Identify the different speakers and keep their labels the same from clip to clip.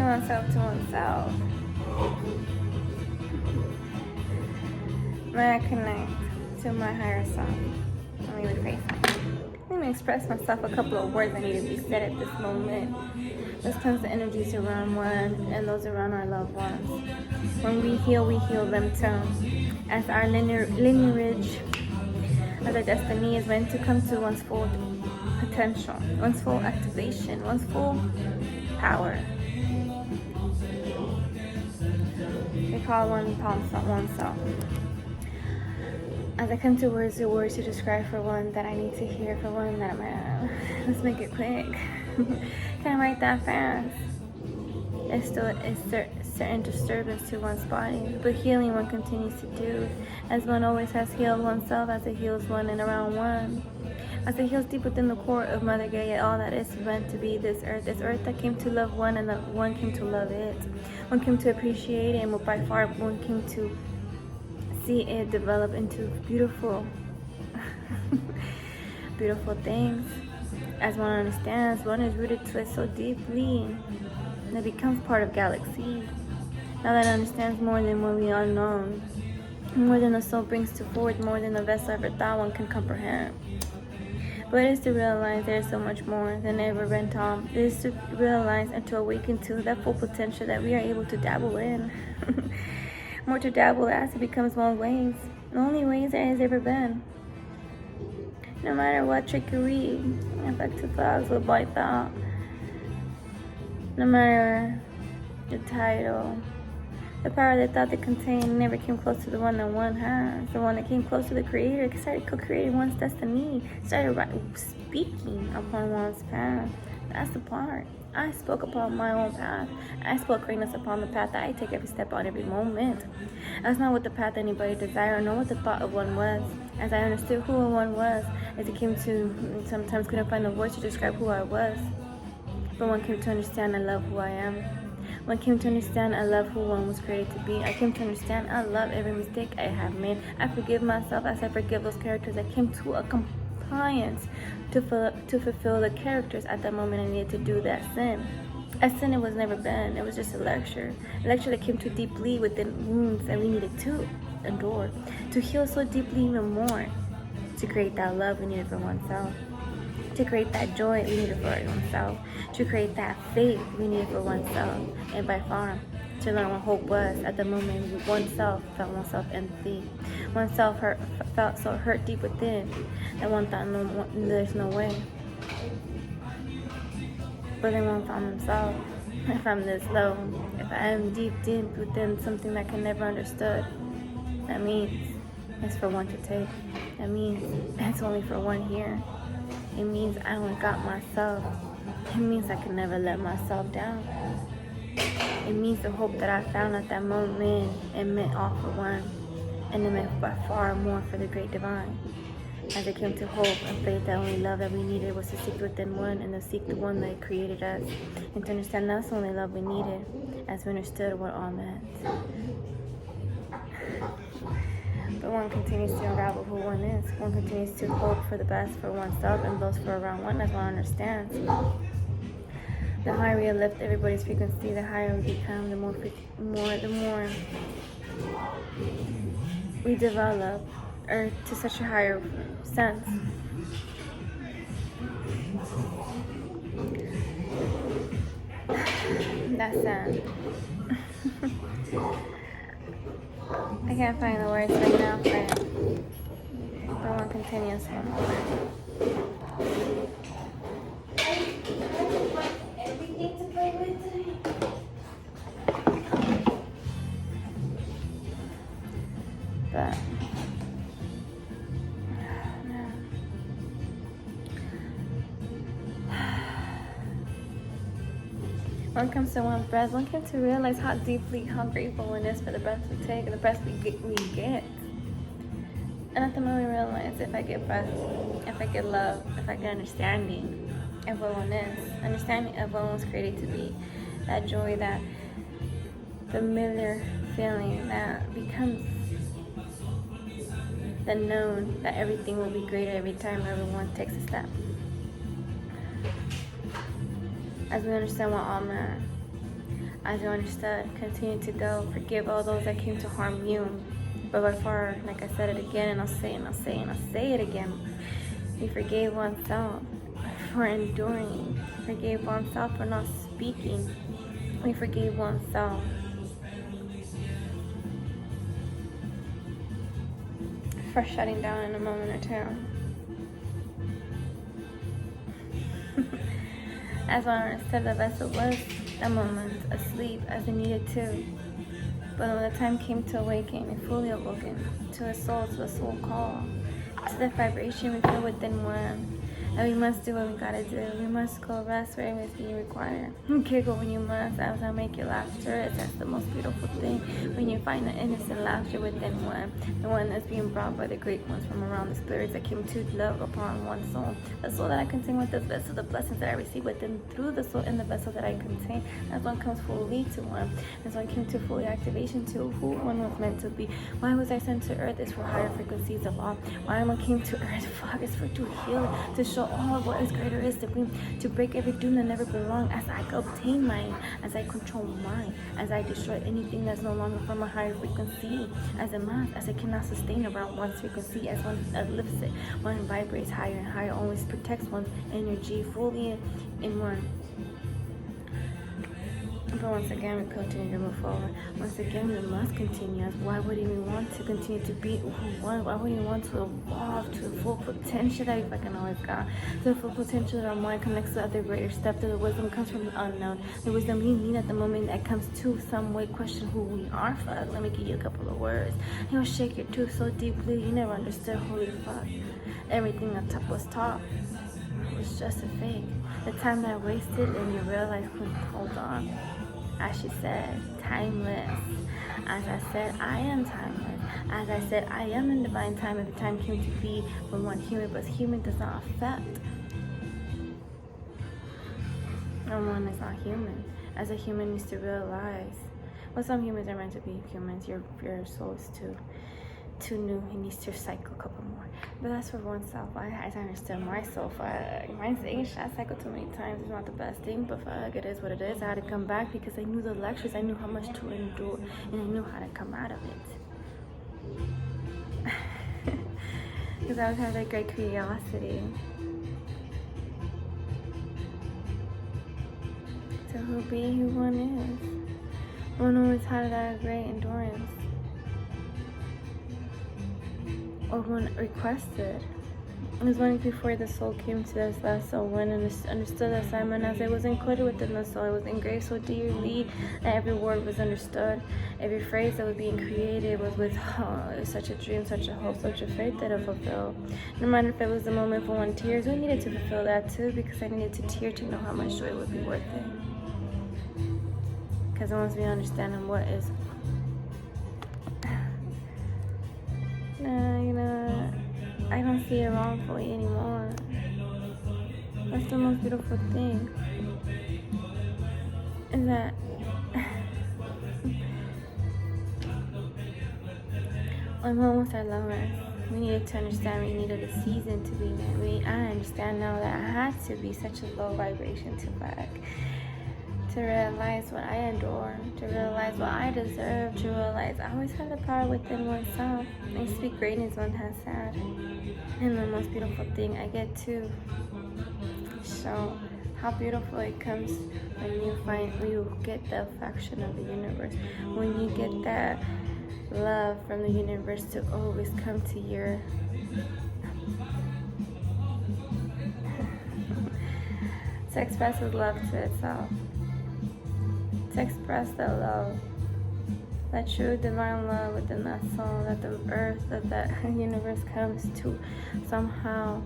Speaker 1: oneself to oneself. May I connect to my higher self? Let me rephrase that. Let me express myself a couple of words that need to be said at this moment. This comes the energies around one and those around our loved ones. When we heal them too. As our lineage, as our destiny is meant to come to one's full potential, one's full activation, one's full power. We call oneself. As I come to words to describe for one that I need to hear, for one that let's make it quick. Can't write that fast. It's still a certain disturbance to one's body, but healing one continues to do, as one always has healed oneself, as it heals one and around one. As it heals deep within the core of Mother Gaia, all that is meant to be this earth that came to love one, and that one came to love it. One came to appreciate it, and by far one came to see it develop into beautiful, beautiful things. As one understands, one is rooted to it so deeply, and it becomes part of galaxy. Now that it understands more than what we unknown, more than the soul brings to forward, more than the vessel ever thought one can comprehend. But it is to realize there is so much more than ever been taught. It is to realize and to awaken to that full potential that we are able to dabble in. More to dabble as it becomes one's ways. The only ways there has ever been. No matter what trickery, effective thoughts, what by thought. No matter the title, the power that thought they contained never came close to the one that one has. The one that came close to the Creator, started co-creating one's destiny, started speaking upon one's path. That's the part. I spoke upon my own path. I spoke greatness upon the path that I take every step on, every moment. That's not what the path anybody desired, nor what the thought of one was. As I understood who one was, as it came to, sometimes couldn't find the words to describe who I was. But one came to understand I love who I am. One came to understand I love who one was created to be. I came to understand I love every mistake I have made. I forgive myself as I forgive those characters. I came to a compliance to fulfill the characters at that moment I needed to do that sin. A sin it was never been. It was just a lecture that came too deeply within wounds that we needed to endure, to heal so deeply even more, to create that love we needed for oneself, to create that joy we needed for oneself, to create that faith we needed for oneself, and by far to learn what hope was at the moment oneself felt oneself empty. Oneself felt so hurt deep within that one thought there's no way. But then one found himself. If I'm this low, if I am deep within something that can never understood, that means it's for one to take. That means it's only for one here. It means I only got myself. It means I can never let myself down. It means the hope that I found at that moment, it meant all for one, and it meant by far more for the great divine. As it came to hope and faith, the only love that we needed was to seek within one and to seek the one that created us, and to understand that's the only love we needed, as we understood what all meant. But one continues to unravel who one is. One continues to hope for the best for oneself and those for around one, as one understands. The higher we lift everybody's frequency, the higher we become, the more we develop, or to such a higher sense. That's sad. I can't find the words right now, but one continues on. But one comes to one's breath, one comes to realize how grateful one is for the breath we take and the breath we get. And at the moment we realize if I get breath, if I get love, if I get understanding of what one is, understanding of what one was created to be, that joy, that familiar feeling that becomes the known that everything will be greater every time everyone takes a step. As we understand what all meant, as you understood, continue to go. Forgive all those that came to harm you. But by far, like I said it again, and I'll say it, and I'll say it, and I'll say it again. We forgave oneself for enduring. Forgave oneself for not speaking. We forgave oneself for shutting down in a moment or two. As I understood, the vessel was a moment asleep as it needed to. But when the time came to awaken and fully awoken to the soul call, to the vibration we feel within one, and we must do what we gotta do. We must go rest where it is being required. Giggle when you must, as I make you laughter. That's the most beautiful thing. When you find the innocent laughter within one, the one that's being brought by the great ones from around, the spirits that came to love upon one soul. The soul that I contain with this vessel, the blessings that I receive within through the soul in the vessel that I contain. As one comes fully to one. As one came to fully activation to who one was meant to be. Why was I sent to earth? It's for higher frequencies of all. Why one came to earth? Fuck, it's for to heal, to show all of what is greater is supreme, to break every doom that never belonged, as I obtain mine, as I control mine, as I destroy anything that's no longer from a higher frequency, as a mass, as I cannot sustain around one's frequency, as one lifts it, one vibrates higher and higher, always protects one's energy fully in one. But once again, we continue to move forward. Once again, we must continue. Why wouldn't we want to continue to be one? Why wouldn't we want to evolve to the full potential that we fucking always got? To the full potential that our mind connects to other greater step. That the wisdom comes from the unknown. The wisdom we need at the moment that comes to some way question who we are. Fuck, let me give you a couple of words. You'll shake your tooth so deeply you never understood. Holy fuck. Everything that was taught was just a fake. The time that I wasted and you realize, hold on. As she said, timeless. As I said, I am timeless. As I said, I am in divine time. If the time came to be when one human, but human does not affect. No one is not human. As a human needs to realize, well, some humans are meant to be humans. Your soul is too new. He needs to cycle a couple more. But that's for oneself. I understand myself. Mine's age. I cycled too many times. It's not the best thing, but fuck, it is what it is. I had to come back because I knew the lectures. I knew how much to endure, and I knew how to come out of it. Because I always had that great curiosity. To who one is. One always had that great endurance. Or one requested. It was one before the soul came to this vessel, when I understood the assignment as it was included within the soul. It was engraved so deeply that every word was understood. Every phrase that was being created was with it was such a dream, such a hope, such a faith that it fulfilled. No matter if it was the moment for one tears, we needed to fulfill that too, because I needed to tear to know how much joy would be worth it. Because once we understand what is I don't see it wrongfully anymore. That's the most beautiful thing. Is that when moments are lovers, we needed to understand we needed a season to be there. I understand now that I had to be such a low vibration to back. To realize what I endure, to realize what I deserve, to realize I always have the power within oneself. I speak greatness one has had. And the most beautiful thing I get to show how beautiful it comes when you get the affection of the universe. When you get that love from the universe to always come to your to express its love to itself. To express that love, that true divine love within that soul, that the earth, that universe comes to somehow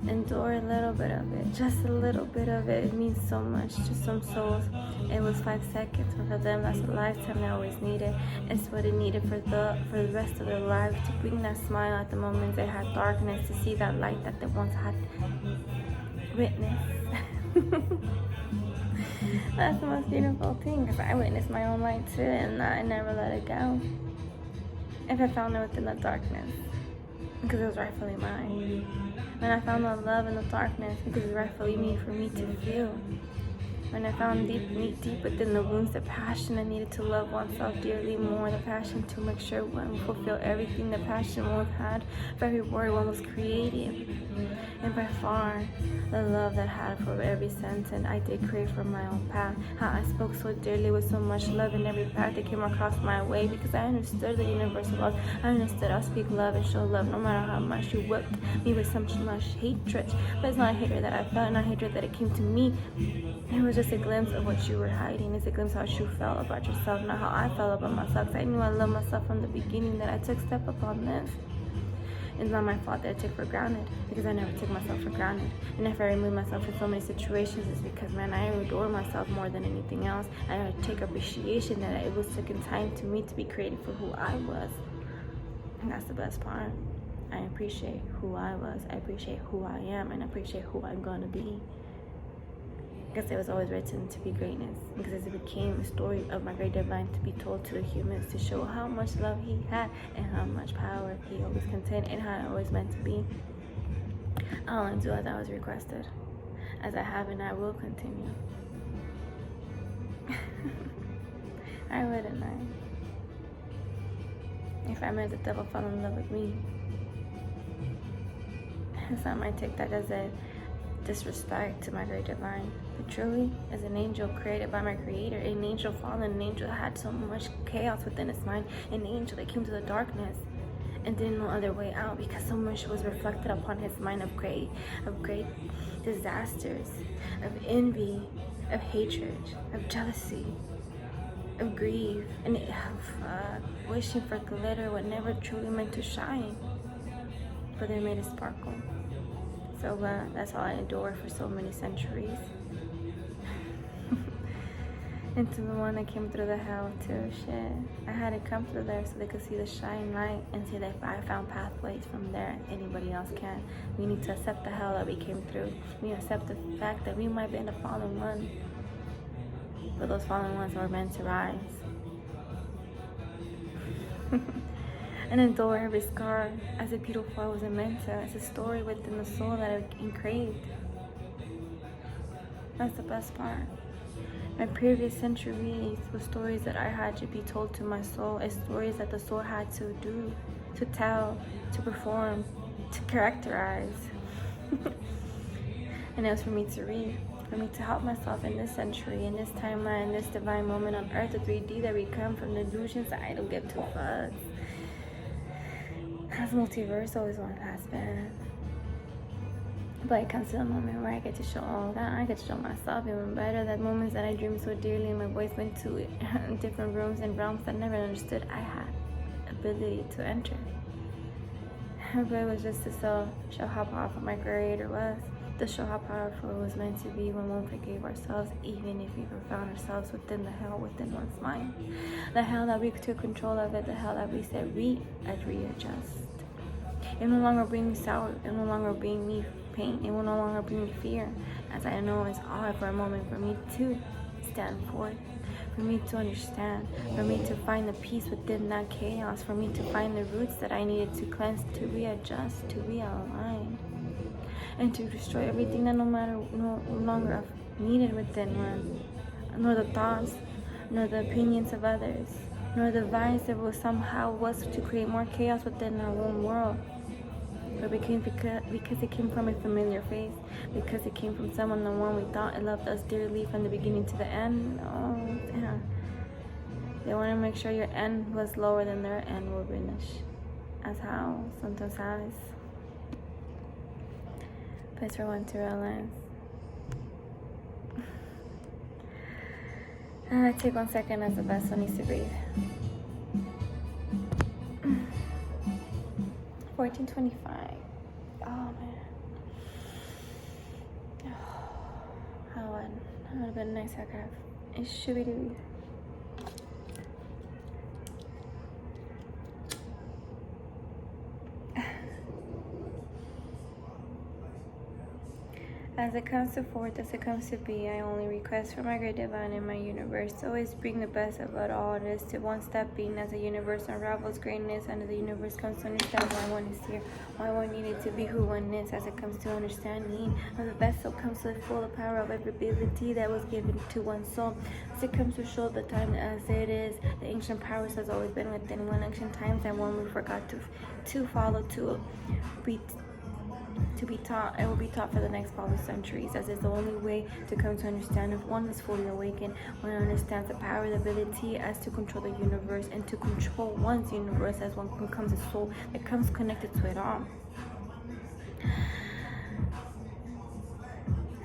Speaker 1: endure a little bit of it, just a little bit of it. It means so much to some souls. It was 5 seconds, but for them that's a lifetime they always needed. It's what it needed for the rest of their lives, to bring that smile at the moments they had darkness, to see that light that they once had witnessed. That's the most beautiful thing, because I witnessed my own light too, and I never let it go. If I found it within the darkness, because it was rightfully mine. When I found the love in the darkness, because it was rightfully me for me to feel. When I found deep within the wounds, the passion I needed to love oneself dearly more, the passion to make sure one would fulfill everything, the passion one had for every word one was creating, and by far, the love that I had for every sentence I did create for my own path. How I spoke so dearly with so much love in every path that came across my way, because I understood the universal laws. I understood I'll speak love and show love no matter how much you whipped me with so much hatred. But it's not hatred that I felt, not hatred that it came to me. It was just a glimpse of what you were hiding. It's a glimpse of how you felt about yourself, not how I felt about myself. Cause I knew I loved myself from the beginning, that I took step upon this. It's not my fault that I took for granted, because I never took myself for granted. And if I remove myself from so many situations, it's because, man, I adore myself more than anything else. I take appreciation that it was taking time to me to be created for who I was. And that's the best part. I appreciate who I was. I appreciate who I am, and I appreciate who I'm gonna be. Because it was always written to be greatness, because it became a story of my great divine to be told to the humans, to show how much love he had and how much power he always contained and how it always meant to be. I'll only do as I was requested, as I have and I will continue. I wouldn't I? If I made the devil fall in love with me, some might take that as a disrespect to my great divine. But truly, as an angel created by my creator, an angel fallen, an angel that had so much chaos within its mind, an angel that came to the darkness and didn't know other way out, because so much was reflected upon his mind of great disasters, of envy, of hatred, of jealousy, of grief, and of wishing for glitter what never truly meant to shine, but they made it sparkle. So that's all I endured for so many centuries. And to the one that came through the hell too, shit. I had to come through there so they could see the shine light and see that I found pathways from there anybody else can. We need to accept the hell that we came through. We accept the fact that we might be in the fallen one, but those fallen ones were meant to rise. And endure every scar as a beautiful I was meant to, as a story within the soul that I engraved. That's the best part. My previous centuries were stories that I had to be told to my soul, as stories that the soul had to do, to tell, to perform, to characterize. And it was for me to read, for me to help myself in this century, in this timeline, in this divine moment on earth, the 3D that we come from, the illusions that I don't give two fucks. As multiverse always one has been. But it comes to the moment where I get to show all that. I get to show myself even better. That moments that I dreamed so dearly, and my voice went to different rooms and realms that I never understood I had ability to enter. But it was just to show how powerful my creator was. To show how powerful it was meant to be when one forgave ourselves, even if we found ourselves within the hell within one's mind. The hell that we took control of it, the hell that we said readjust. It no longer bring me sour, it no longer bring me pain, it will no longer bring me fear, as I know it's all for a moment for me to stand forth, for me to understand, for me to find the peace within that chaos, for me to find the roots that I needed to cleanse, to readjust, to realign, and to destroy everything that no longer needed within one, nor the thoughts, nor the opinions of others, nor the vibes that was to create more chaos within our own world. But because it came from a familiar face, because it came from someone, the one we thought and loved us dearly from the beginning to the end. Oh, damn. They want to make sure your end was lower than their end will finish. As how sometimes happens. Place for one to realize. Take 1 second as the vessel needs to breathe. 1425. Oh man. How would have been nice paragraph. It should be doing. As As it comes to forth, as it comes to be, I only request for my great divine and my universe to always bring the best of it all. It is to one step being as the universe unravels greatness and the universe comes to understand why one is here, why one needed to be who one is. As it comes to understanding, and the vessel comes to the full power of every ability that was given to one's soul. As it comes to show the time as it is, the ancient powers has always been within one ancient times and one we forgot to follow, to be taught. It will be taught for the next following centuries, as is the only way to come to understand if one is fully awakened, one understands the power, the ability as to control the universe and to control one's universe, as one becomes a soul that comes connected to it all.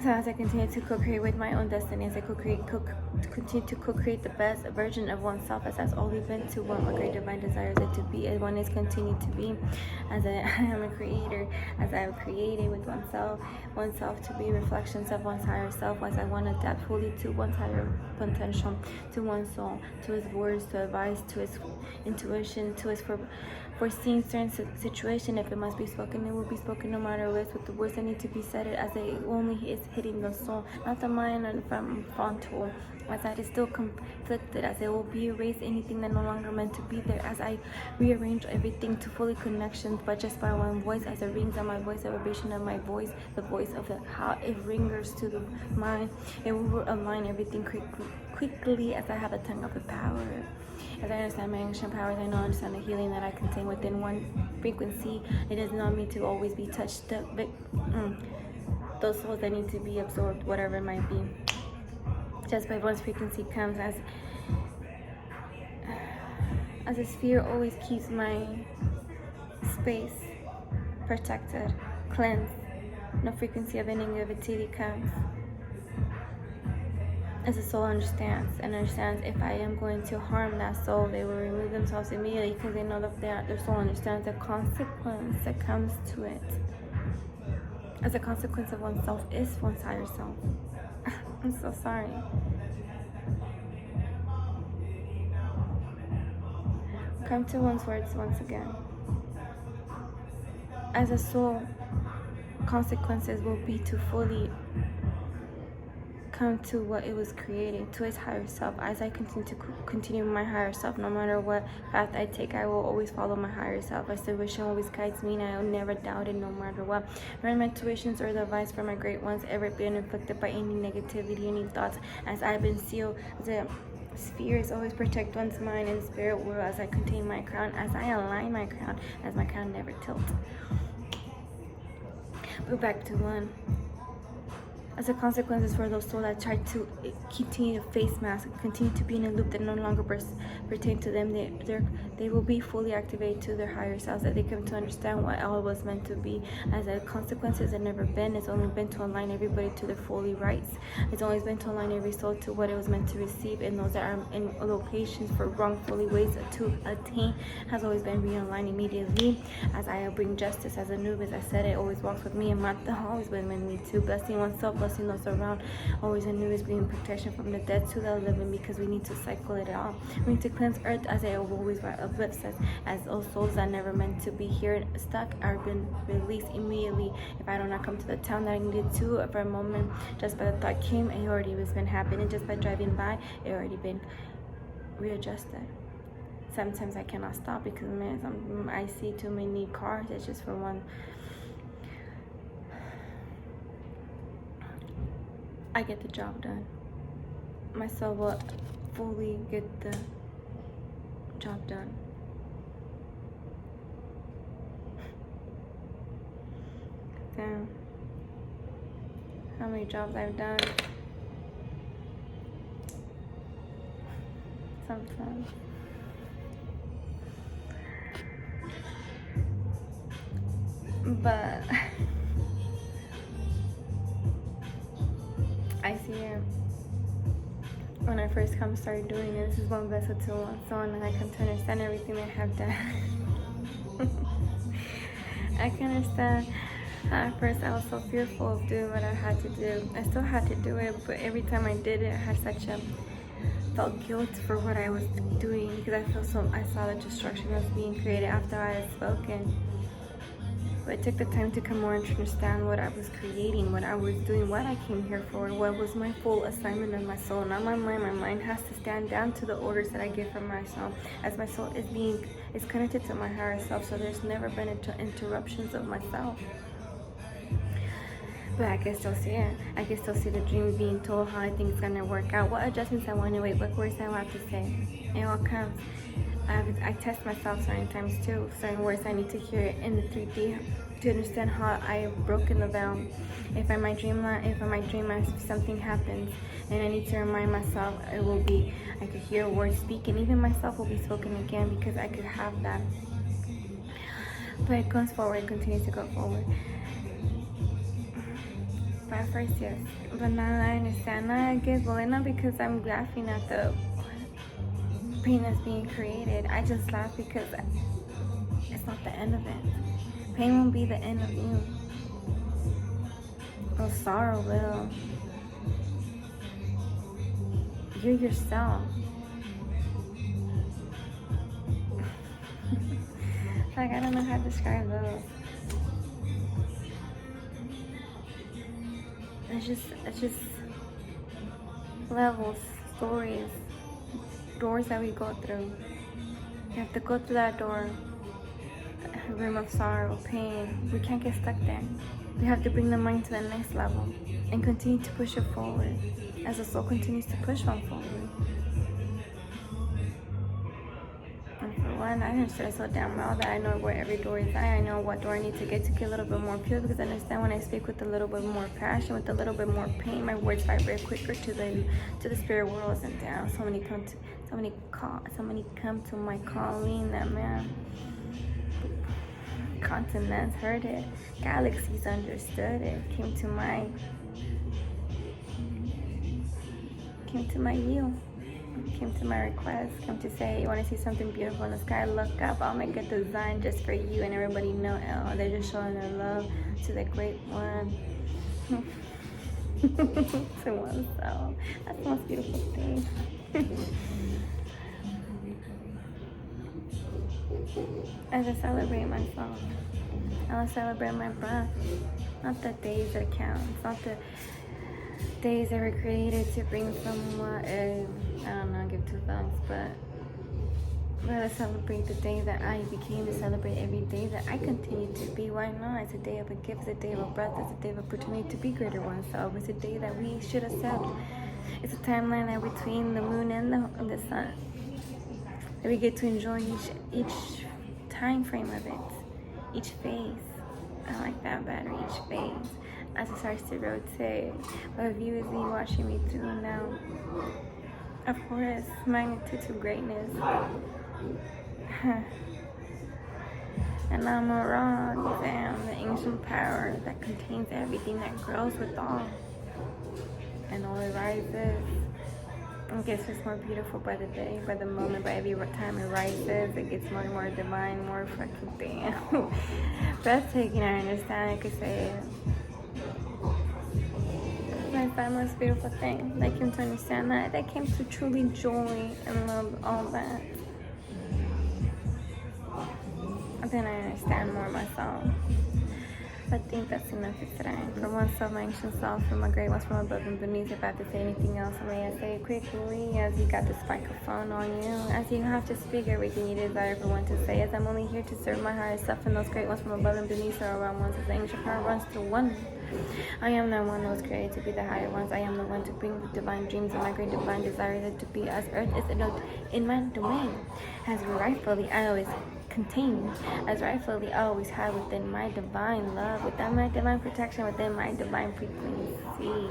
Speaker 1: So as I continue to co-create with my own destiny, as I continue to co-create the best version of oneself, as has always been to what my great divine desires it to be, as one is continued to be, as I am a creator, as I have created with oneself to be reflections of one's higher self, as I want to adapt fully to one's higher potential, to one's soul, to his words, to advice, to his intuition, to his foreseeing certain situation. If it must be spoken, it will be spoken no matter what. With the words that need to be said, as it only is hitting the soul, not the mind and from frontal. As that is still conflicted, as it will be erased anything that no longer meant to be there. As I rearrange everything to fully connections, but just by one voice, as it rings on my voice, the vibration of my voice, the voice of how it ringers to the mind. It will align everything quickly, as I have the tongue of the power. As I understand my ancient powers, I know understand the healing that I contain within one frequency. It does not mean to always be touched, but those souls that need to be absorbed, whatever it might be. Just by one's frequency comes, as a sphere always keeps my space protected, cleansed. No frequency of negativity comes. As the soul understands if I am going to harm that soul, they will remove themselves immediately, because they know that their soul understands the consequence that comes to it. As a consequence of oneself is one's higher self. I'm so sorry. Come to one's words once again. As a soul, consequences will be to fully come to what it was creating, to its higher self. As I continue my higher self, no matter what path I take, I will always follow my higher self. As intuition always guides me, and I will never doubt it, no matter what. Nor my intuitions or the advice from my great ones ever been inflicted by any negativity, any thoughts, as I've been sealed. The spheres always protect one's mind and spirit world, as I contain my crown, as I align my crown, as my crown never tilts. But back to one. As a consequence for those souls that try to continue to face masks, continue to be in a loop that no longer pertain to them, they will be fully activated to their higher selves, that they come to understand what all was meant to be. As the consequences have never been, it's only been to align everybody to their fully rights. It's always been to align every soul to what it was meant to receive, and those that are in locations for wrongfully ways to attain has always been realigned immediately. As I bring justice as Anubis, I said it always walks with me, and Martha always been with me too, blessing oneself, blessing those around. Always Anubis bringing protection from the dead to the living, because we need to cycle it all. We need to cleanse earth, as I always uplifts us, as those souls that never meant to be here stuck are been released immediately. If I do not come to the town that I needed to for a moment, just by the thought came, it already was been happening. Just by driving by, it already been readjusted. Sometimes I cannot stop because I see too many cars. It's just for one. I get the job done. My soul will fully get the job done. Damn. How many jobs I've done. Sometimes. But I see it. When I first started doing it, this is one vessel to one soul, and I come to understand everything I have done. I can understand. At first, I was so fearful of doing what I had to do. I still had to do it, but every time I did it, I had felt guilt for what I was doing, because I saw the destruction that was being created after I had spoken. But I took the time to come more and understand what I was creating, what I was doing, what I came here for, what was my full assignment of my soul, not my mind. My mind has to stand down to the orders that I give from myself, as my soul is connected to my higher self. So there's never been interruptions of myself. But I can still see it. I can still see the dream being told how I think it's gonna work out, what adjustments I want to make, what words I have to say. It all comes. I test myself certain times too. Certain words I need to hear it in the 3D to understand how I have broken the veil. If I might dream something happens and I need to remind myself, it will be, I could hear words speaking, even myself will be spoken again, because I could have that. But it comes forward, it continues to go forward. But at first, yes. But now I understand. Now I get bullied, not because I'm laughing at the pain that's being created. I just laugh because it's not the end of it. Pain won't be the end of you. Or sorrow will. You're yourself. Like, I don't know how to describe those. It's just levels, stories, doors that we go through. You have to go through that door, a room of sorrow, pain. We can't get stuck there. We have to bring the mind to the next level and continue to push it forward as the soul continues to push on forward. And for one, I understood so damn well that I know where every door is at. I know what door I need to get a little bit more pure, because I understand when I speak with a little bit more passion, with a little bit more pain, my words vibrate quicker to the spirit worlds and down. So many come to my calling that, man, continents heard it, galaxies understood it, came to my view. Came to my request, came to say, you want to see something beautiful in the sky, look up, I'll make a design just for you, and everybody know, oh, they're just showing their love to the great one. To oneself. That's the most beautiful thing. As I celebrate myself, I will celebrate my breath, not the days that count. It's not the days that were created to bring someone, I don't know, give two thumbs, but I celebrate the day that I became, to celebrate every day that I continue to be. Why not? It's a day of a gift, it's a day of a breath, it's a day of opportunity to be greater oneself. It's a day that we should accept. It's a timeline that between the moon and the sun, that we get to enjoy each time frame of it, each phase. I like that better, each phase. As it starts to rotate, what view is he watching me through now? Of course, magnitude to greatness. And I'm a rock, damn, the ancient power that contains everything, that grows with all. And all it rises. It gets just more beautiful by the day, by the moment, by every time it rises, it gets more and more divine, more fucking damn. Breathtaking, I understand, I could say it. That's the most beautiful thing. I came to understand that. I came to truly joy and love all that. And then I understand more myself. I think that's enough for today. For oneself, my ancient self, for my great ones from above and beneath. If I have to say anything else, may I say it quickly, as you got the microphone on you, as you have to speak everything you desire for one to say, as I'm only here to serve my higher self, and those great ones from above and beneath are around ones as the ancient power runs to one. I am the one that was created to be the higher ones. I am the one to bring the divine dreams and my great divine desire that to be as earth is in my domain, as rightfully I always contain, as rightfully I always have within my divine love, within my divine protection, within my divine frequency.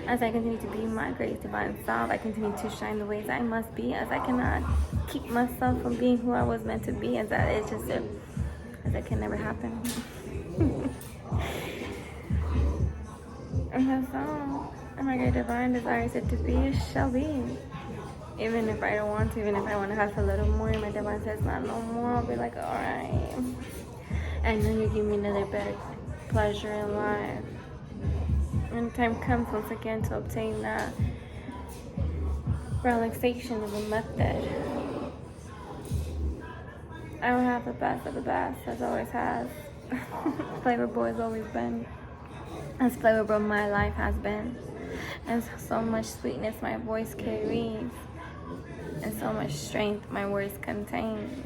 Speaker 1: As I continue to be my great divine self, I continue to shine the ways I must be, as I cannot keep myself from being who I was meant to be, as that it's just as that can never happen. And that's all. And my great divine desires it to be, it shall be. Even if I don't want to, even if I want to have a little more, my divine says not no more, I'll be like, alright. And then you give me another better pleasure in life. When the time comes once again to obtain that relaxation of a method, I will have the best of the best, as always has. Flavor Boy has always been as flavorful my life has been. And so much sweetness my voice carries. And so much strength my words contain.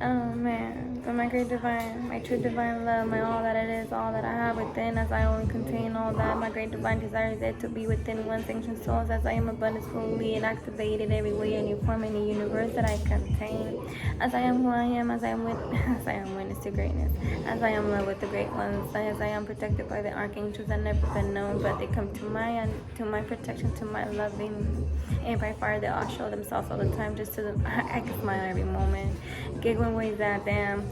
Speaker 1: Oh man, but my great divine, my true divine love, my all that it is, all that I have within, as I only contain all that, my great divine desire is there to be within one's ancient souls, as I am abundance fully and activated every way and you form in the universe that I contain. As I am who I am, as I am witness to greatness, as I am love with the great ones, as I am protected by the archangels that never been known, but they come to my protection, to my loving, and by fire they all show themselves all the time, just to I can smile every moment, giggling ways that damn,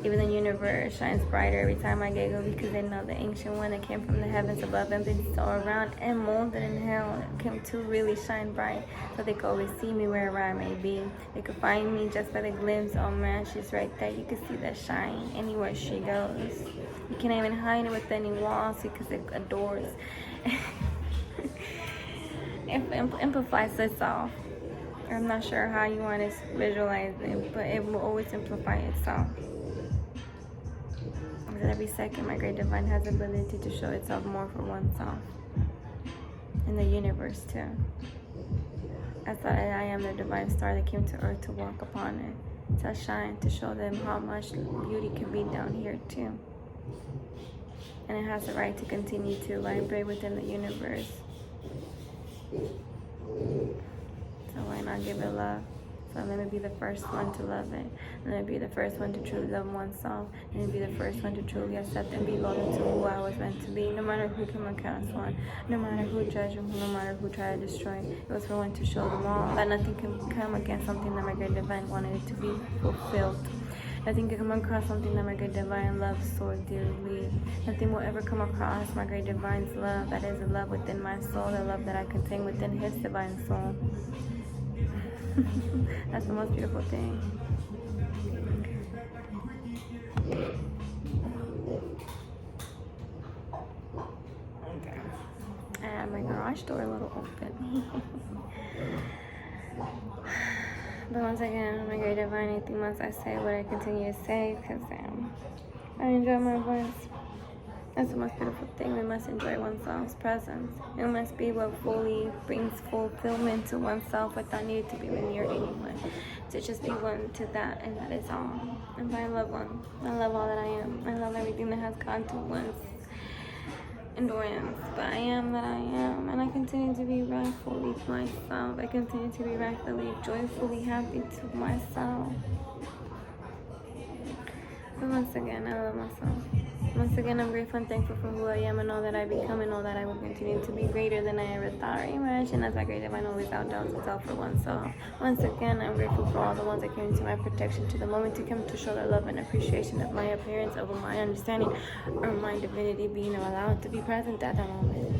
Speaker 1: even the universe shines brighter every time I giggle, because they know the ancient one that came from the heavens above and been so around and molded in hell came to really shine bright, so they could always see me wherever I may be. They could find me just by the glimpse. Oh man, she's right there. You can see that shine anywhere she goes. You can't even hide it with any walls because it adores. It amplifies itself. I'm not sure how you want to visualize it, but it will always simplify itself. Because every second, my great divine has the ability to show itself more for oneself. In the universe, too. I thought I am the divine star that came to earth to walk upon it, to shine, to show them how much beauty can be down here, too. And it has the right to continue to vibrate within the universe. So why not give it love? So let me be the first one to love it. And let me be the first one to truly love oneself. And be the first one to truly accept and be loyal to who I was meant to be. No matter who came against one. No matter who judged them. No matter who tried to destroy. It was for one to show them all that nothing can come against something that my great divine wanted it to be fulfilled. Nothing can come across something that my great divine loves so dearly. Nothing will ever come across my great divine's love. That is the love within my soul. The love that I contain within his divine soul. That's the most beautiful thing. Okay. I have my garage door a little open. But once again, my great divine, anything once I say what I continue to say, because I enjoy my voice. That's the most beautiful thing. We must enjoy oneself's presence. It must be what fully brings fulfillment to oneself without needing to be near anyone. To just be one to that, and that is all. And I love one. I love all that I am. I love everything that has gone to one's endurance. But I am that I am, and I continue to be rightfully myself. I continue to be rightfully, joyfully happy to myself. But once again, I love myself. Once again, I'm grateful and thankful for who I am and all that I become and all that I will continue to be greater than I ever thought or imagined, as my great divine always outdoes itself for oneself. Once again, I'm grateful for all the ones that came into my protection, to the moment to come to show their love and appreciation of my appearance, over my understanding, or my divinity being allowed to be present at that moment.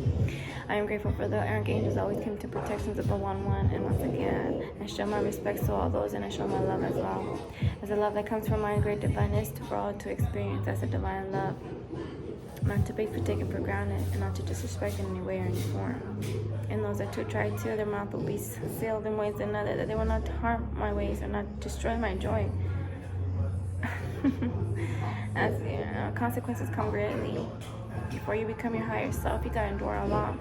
Speaker 1: I am grateful for the archangels that always came to protections of the one, and once again, I show my respects to all those, and I show my love as well. As a love that comes from my great divineness for all to experience as a divine love. Not to be taken for granted, and not to disrespect in any way or any form. And those that do try to, their mouth will be sealed in ways another, that they will not harm my ways or not destroy my joy. As consequences come greatly. Before you become your higher self, you gotta endure a lot.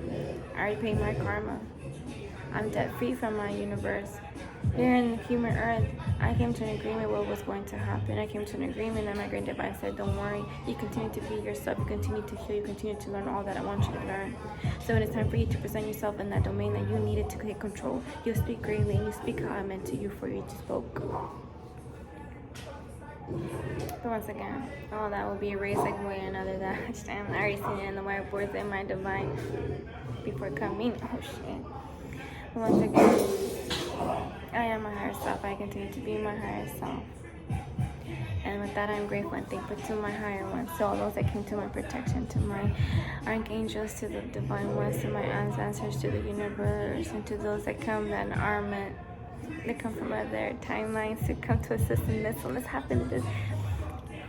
Speaker 1: I already paid my karma. I'm debt free from my universe. Here in the human earth, I came to an agreement what was going to happen. I came to an agreement, and my great divine said, don't worry. You continue to be yourself. You continue to heal. You continue to learn all that I want you to learn. So when it's time for you to present yourself in that domain that you needed to take control, you speak greatly, and you speak how I meant to you for you to spoke. But once again, all that will be erased like way or another. That I already seen it in the whiteboards in my divine before coming. Oh shit. But once again, I am my higher self. I continue to be my higher self. And with that, I'm grateful and thankful to my higher ones, to all those that came to my protection, to my archangels, to the divine ones, to my ancestors, to the universe, and to those that come that are meant. They come from other timelines to come to assist in this. So let's happen. This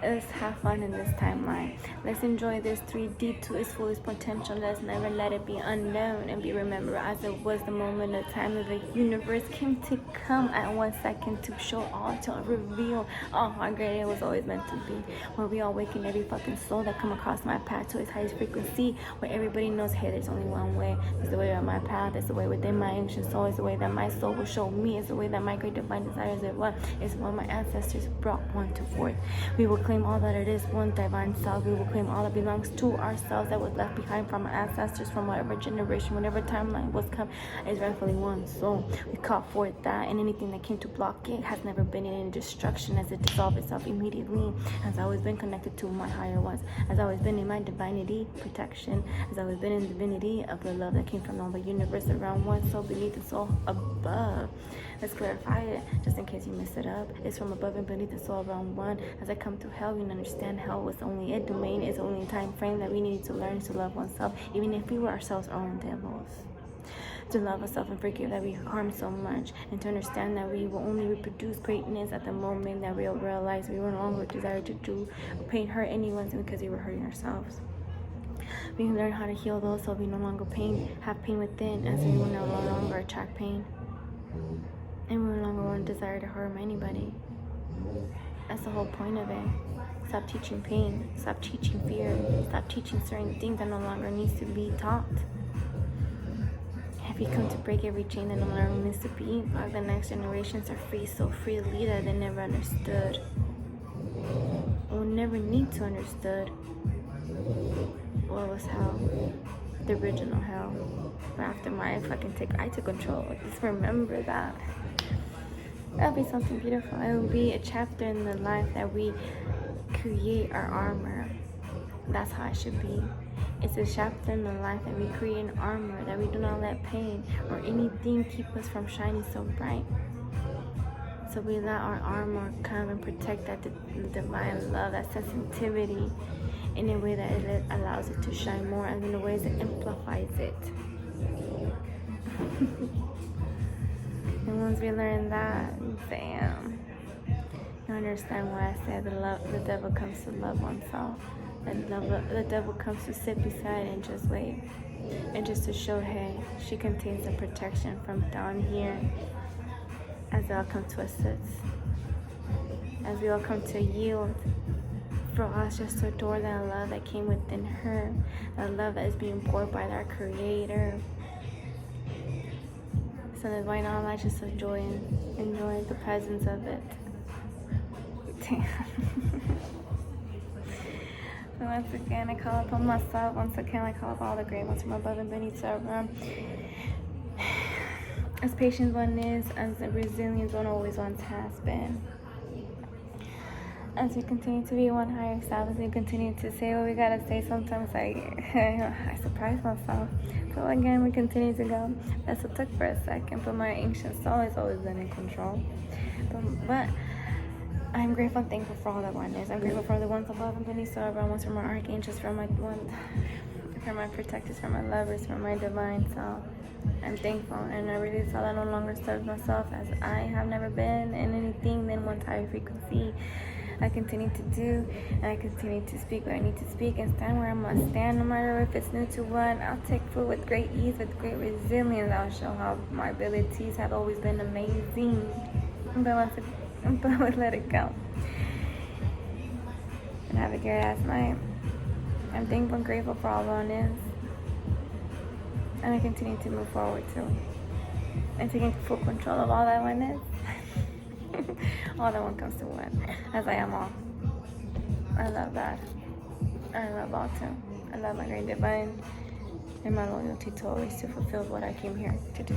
Speaker 1: Let's have fun in this timeline. Let's enjoy this 3D to its fullest potential. Let's never let it be unknown and be remembered as it was the moment of time of the universe came to come at 1 second to show all, to reveal all how great it was always meant to be. Where we awaken every fucking soul that come across my path to its highest frequency. Where everybody knows, hey, there's only one way. It's the way on my path. It's the way within my ancient soul. It's the way that my soul will show me. It's the way that my great divine desires it was. It's what my ancestors brought one to forth. We will claim all that it is, one divine self. We will claim all that belongs to ourselves that was left behind from our ancestors, from whatever generation, whatever timeline was come, is rightfully one. So we call forth that, and anything that came to block it has never been in any destruction, as it dissolved itself immediately. Has always been connected to my higher ones. Has always been in my divinity, protection. Has always been in the divinity of the love that came from all the universe around one soul beneath and soul above. Let's clarify it, just in case you messed it up. It's from above and beneath the soul around one. As I come to hell, we understand hell was only a domain. It's only a time frame that we needed to learn to love oneself, even if we were ourselves our own devils. To love ourselves and forgive that we harm so much, and to understand that we will only reproduce greatness at the moment that we'll realize we no longer desire to do or pain, hurt anyone because we were hurting ourselves. We can learn how to heal those so we no longer have pain within, as we will no longer attract pain. And we no longer want to desire to harm anybody. That's the whole point of it. Stop teaching pain. Stop teaching fear. Stop teaching certain things that no longer needs to be taught. If you come to break every chain that no longer needs to be, while the next generations are free so freely that they never understood. Will never need to understood what was hell. The original hell. But after I took control. Just remember that. That'll be something beautiful. It will be a chapter in the life that we create our armor. That's how it should be. It's a chapter in the life that we create an armor, that we do not let pain or anything keep us from shining so bright. So we let our armor come and protect that divine love, that sensitivity, in a way that it allows it to shine more, and in a way that amplifies it. And once we learn that, damn, you understand why I said the devil comes to love oneself. The devil comes to sit beside and just wait. And just to show, hey, she contains the protection from down here. As they all come to assist. As we all come to yield. For us just to adore that love that came within her. That love that is being poured by our Creator. So that's why not I just enjoy the presence of it. Damn. So once again, I call upon myself. Once again, I call up all the great ones from above and beneath. As patient one is, as the resilience one always once has been. As we continue to be one higher self, as we continue to say what we gotta say, sometimes I surprise myself. So again, we continue to go. That's what took for a second, but my ancient soul has always been in control. But I'm grateful and thankful for all that one is. I'm grateful for the ones above and beneath, so everyone wants, for my archangels, for my protectors, for my lovers, for my divine self. I'm thankful, and I really saw that I no longer serve myself as I have never been in anything than one higher frequency. I continue to do, and I continue to speak what I need to speak, and stand where I must stand, no matter if it's new to one. I'll take food with great ease, with great resilience. I'll show how my abilities have always been amazing, but I let it go. And have a great ass night. I'm thankful and grateful for all one is, and I continue to move forward too, and taking full control of all that one is. All that one comes to one, as I am all. I love that. I love all too. I love my great divine, and my loyalty to always to fulfill what I came here to do.